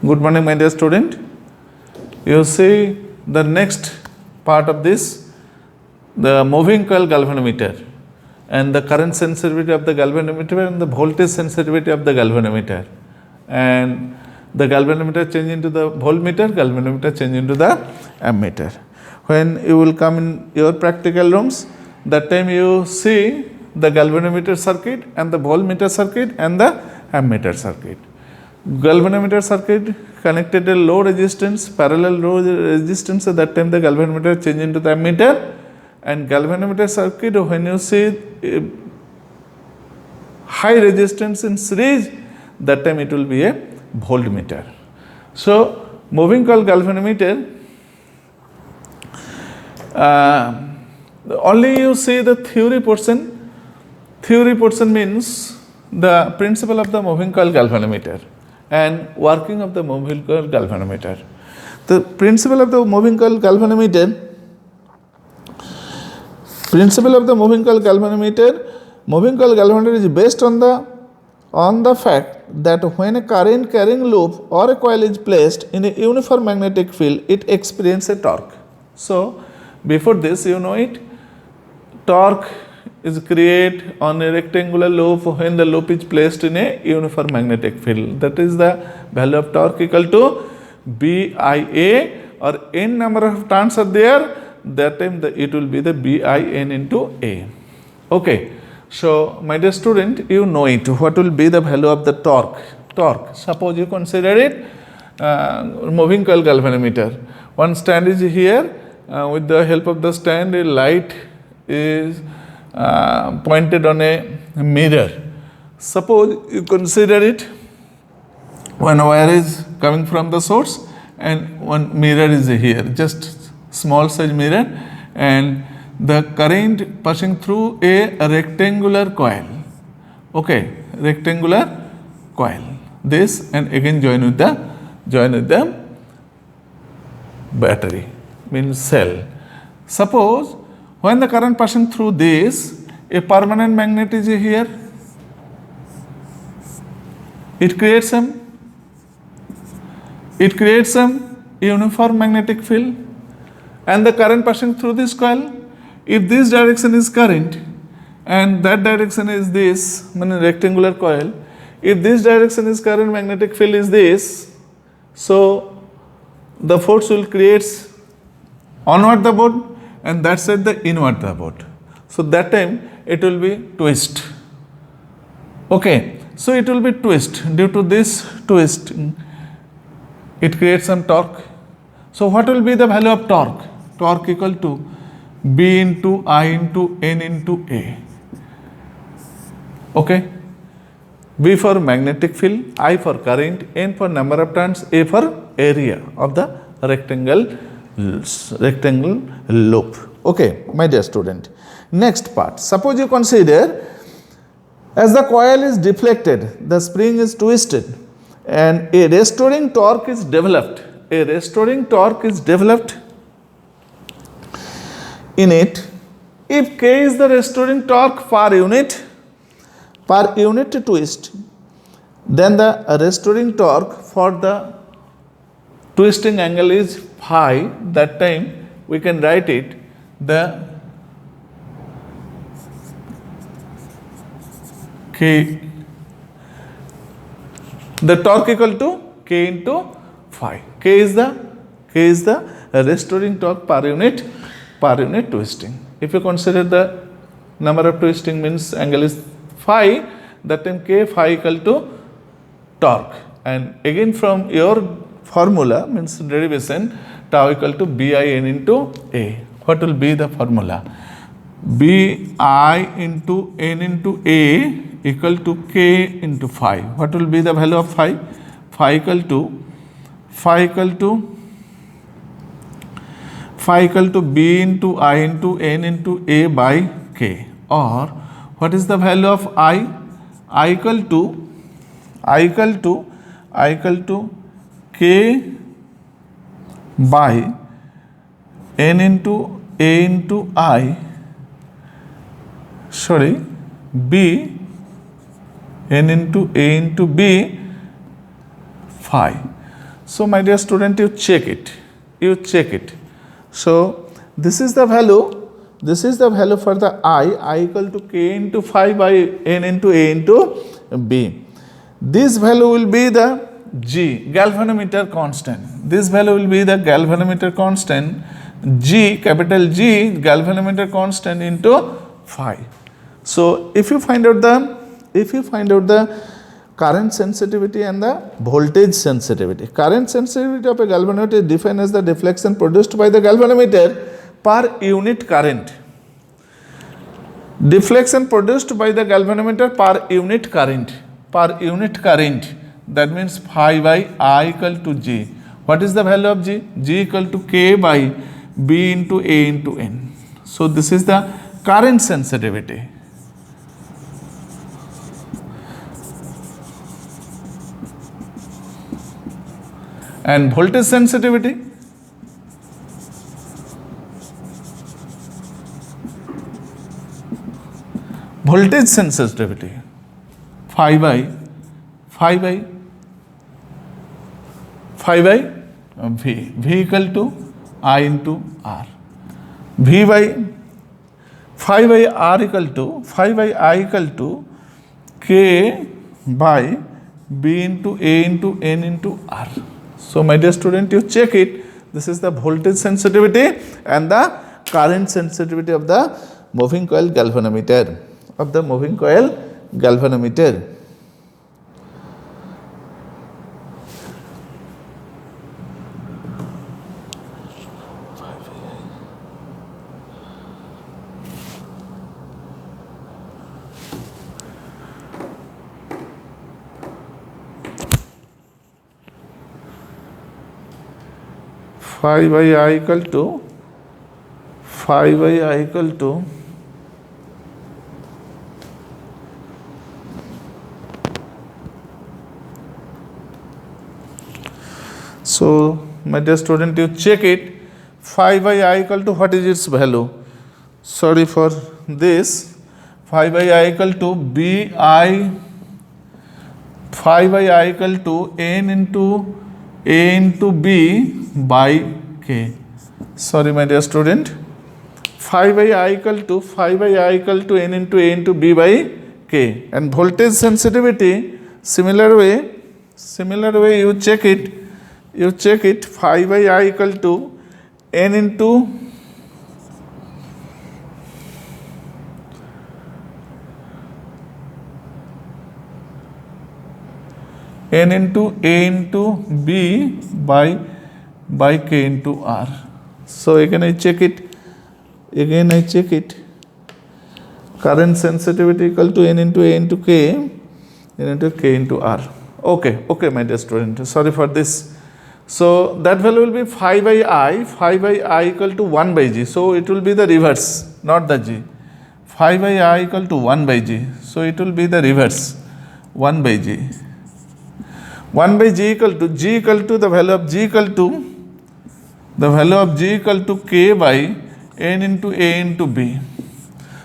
Good morning, my dear student. You see the next part of this, the moving coil galvanometer and the current sensitivity of the galvanometer and the voltage sensitivity of the galvanometer, and the galvanometer change into the voltmeter, galvanometer change into the ammeter. When you will come in your practical rooms, that time you see the galvanometer circuit and the voltmeter circuit and the ammeter circuit. Galvanometer circuit connected a low resistance, parallel low resistance, at that time the galvanometer change into the ammeter, and galvanometer circuit, when you see high resistance in series, that time it will be a voltmeter. So moving coil galvanometer, only you see the theory portion. Theory portion means the principle of the moving coil galvanometer and working of the moving coil galvanometer. The principle of the moving coil galvanometer, moving coil galvanometer is based on the fact that when a current carrying loop or a coil is placed in a uniform magnetic field, it experiences a torque. So before this, you know it, torque is created on a rectangular loop when the loop is placed in a uniform magnetic field. That is the value of torque equal to BIA, or n number of turns are there, that time it will be the BIN into A. Okay. So my dear student, you know it, what will be the value of the torque. Suppose you consider it moving coil galvanometer. One stand is here, with the help of the stand a light is pointed on a mirror. Suppose you consider it, one wire is coming from the source and one mirror is here, just small size mirror, and the current passing through a rectangular coil. Okay, rectangular coil. This, and again join with the battery, means cell. Suppose when the current passing through this, a permanent magnet is here. It creates some uniform magnetic field, and the current passing through this coil, if this direction is current and that direction is this, meaning rectangular coil, if this direction is current, magnetic field is this, so the force will create onward the board and that side the inward the board. So that time it will be twist. Okay, so it will be twist. Due to this twist, it creates some torque. So what will be the value of torque? Torque equal to B into I into N into A. Okay. B for magnetic field, I for current, N for number of turns, A for area of the rectangle loop. Okay, my dear student. Next part. Suppose you consider, as the coil is deflected, the spring is twisted, and a restoring torque is developed. In it, if K is the restoring torque per unit twist, then the restoring torque for the twisting angle is phi. That time we can write it, the torque equal to K into phi. K is the restoring torque per unit twisting. If you consider the number of twisting means angle is phi, that time K phi equal to torque, and again from your formula means derivation, tau equal to BIN into A. What will be the formula? BI into N into A equal to K into phi. What will be the value of phi? Phi equal to B into I into N into A by K. Or what is the value of I? I equal to K by N into A into I, B N into A into B phi. So my dear student, you check it. So this is the value. This is the value for the I equal to k into phi by n into a into b. This value will be the G, galvanometer constant. This value will be the galvanometer constant, G, capital G, galvanometer constant into phi. So if you find out the current sensitivity and the voltage sensitivity. Current sensitivity of a galvanometer is defined as the deflection produced by the galvanometer per unit current. Deflection produced by the galvanometer per unit current. That means phi by I equal to G. What is the value of G? G equal to K by B into A into N. So this is the current sensitivity. And voltage sensitivity? Voltage sensitivity, phi by V equal to I into R. V by phi by R equal to phi by I equal to K by B into A into N into R. So my dear student, you check it. This is the voltage sensitivity and the current sensitivity of the moving coil galvanometer. Phi by I equal to so my dear student, you check it. Phi by I equal to what is its value? Sorry for this. Phi by I equal to phi by I equal to N into A into B by K. Sorry my dear student. Phi by I equal to N into A into B by K. And voltage sensitivity, similar way you check it. Phi by I equal to N into N into A into B by K into R. So again I check it. Current sensitivity equal to N into A into K into R. Okay, my dear student. Sorry for this. So that value will be phi by I equal to 1 by G. So it will be the reverse, not the G. Phi by I equal to 1 by G. So it will be the reverse, 1 by G. 1 by G equal to the value of G equal to K by N into A into B.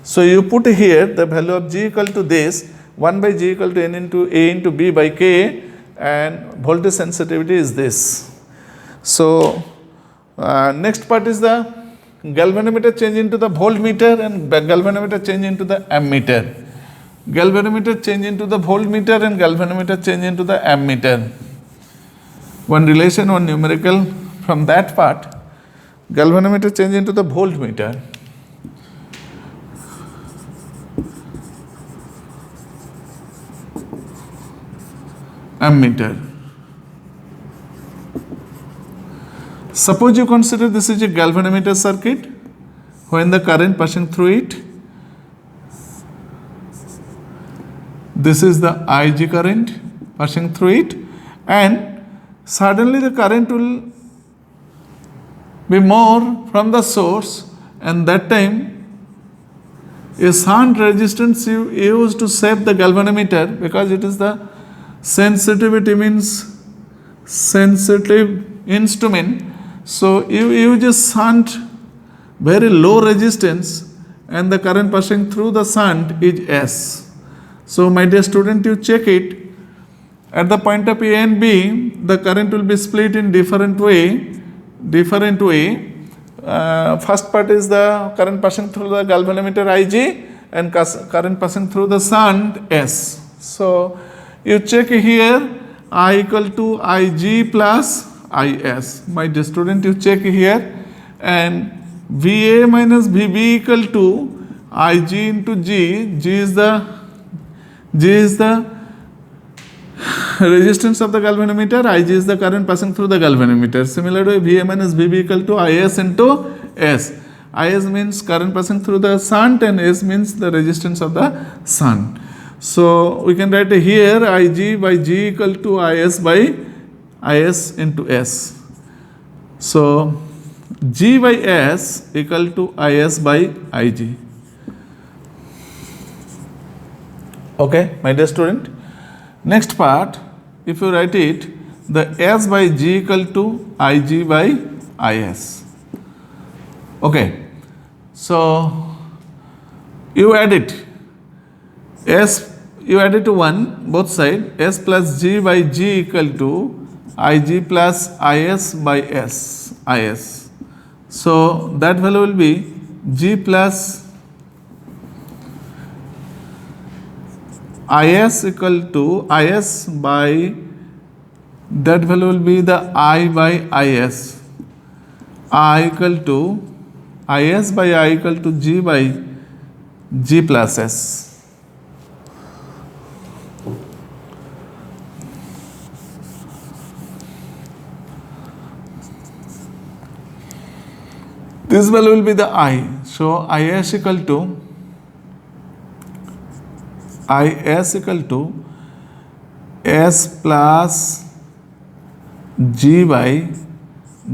So you put here the value of G equal to this, 1 by G equal to N into A into B by K, and voltage sensitivity is this. So next part is the galvanometer change into the voltmeter and galvanometer change into the ammeter. Galvanometer change into the voltmeter and galvanometer change into the ammeter. One relation, one numerical from that part. Galvanometer change into the voltmeter. Ammeter. Suppose you consider this is a galvanometer circuit. When the current passing through it, this is the IG current passing through it, and suddenly the current will be more from the source, and that time a shunt resistance you use to shape the galvanometer, because it is the sensitivity means sensitive instrument. So you use a shunt, very low resistance, and the current passing through the shunt is S. So my dear student, you check it, At the point of A and B, the current will be split in different way. First part is the current passing through the galvanometer Ig and current passing through the shunt S. So you check here I equal to Ig plus Is. My dear student, you check here, and Va minus Vb equal to Ig into G. G is the resistance of the galvanometer, Ig is the current passing through the galvanometer. Similarly, Va minus Vb equal to Is into S. Is means current passing through the shunt and S means the resistance of the shunt. So we can write here Ig by G equal to Is by Is into S. So G by S equal to Is by Ig. Okay, my dear student. Next part, if you write it, the S by G equal to Ig by Is. Okay, so you add it. S, you add it to 1, both side. S plus G by G equal to Ig plus Is by Is. So that value will be G plus Is equal to Is by, that value will be the I by Is. I equal to Is by I equal to G by G plus S. This value will be the I. So Is equal to S plus G by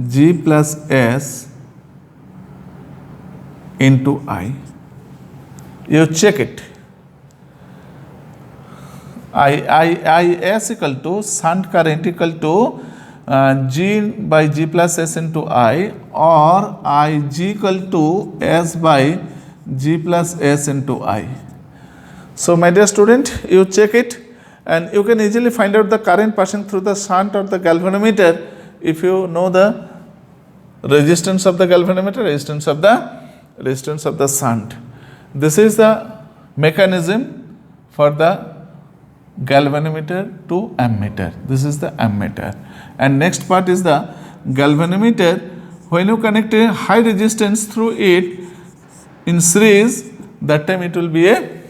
G plus S into I. You check it. Is equal to shunt current equal to G by G plus S into I, or Ig equal to S by G plus S into I. So my dear student, you check it and you can easily find out the current passing through the shunt or the galvanometer if you know the resistance of the galvanometer, resistance of the shunt. This is the mechanism for the galvanometer to ammeter. This is the ammeter. And next part is the galvanometer. When you connect a high resistance through it in series, that time it will be a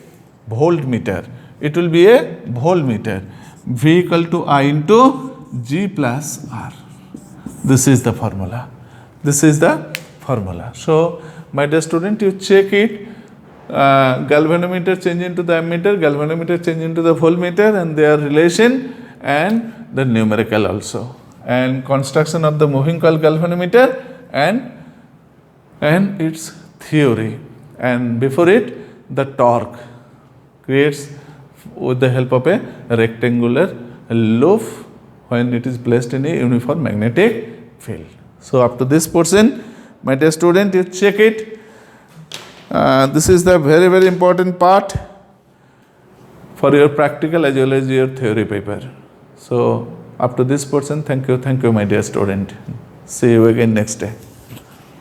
voltmeter. It will be a voltmeter. V equal to I into G plus R. This is the formula. So my dear student, you check it. Galvanometer change into the ammeter, galvanometer change into the voltmeter, and their relation and the numerical also, and construction of the moving coil galvanometer and its theory, and before it the torque creates with the help of a rectangular loop when it is placed in a uniform magnetic field. So up to this portion, my dear student, you check it. This is the very, very important part for your practical as well as your theory paper. So up to this portion, thank you my dear student. See you again next day.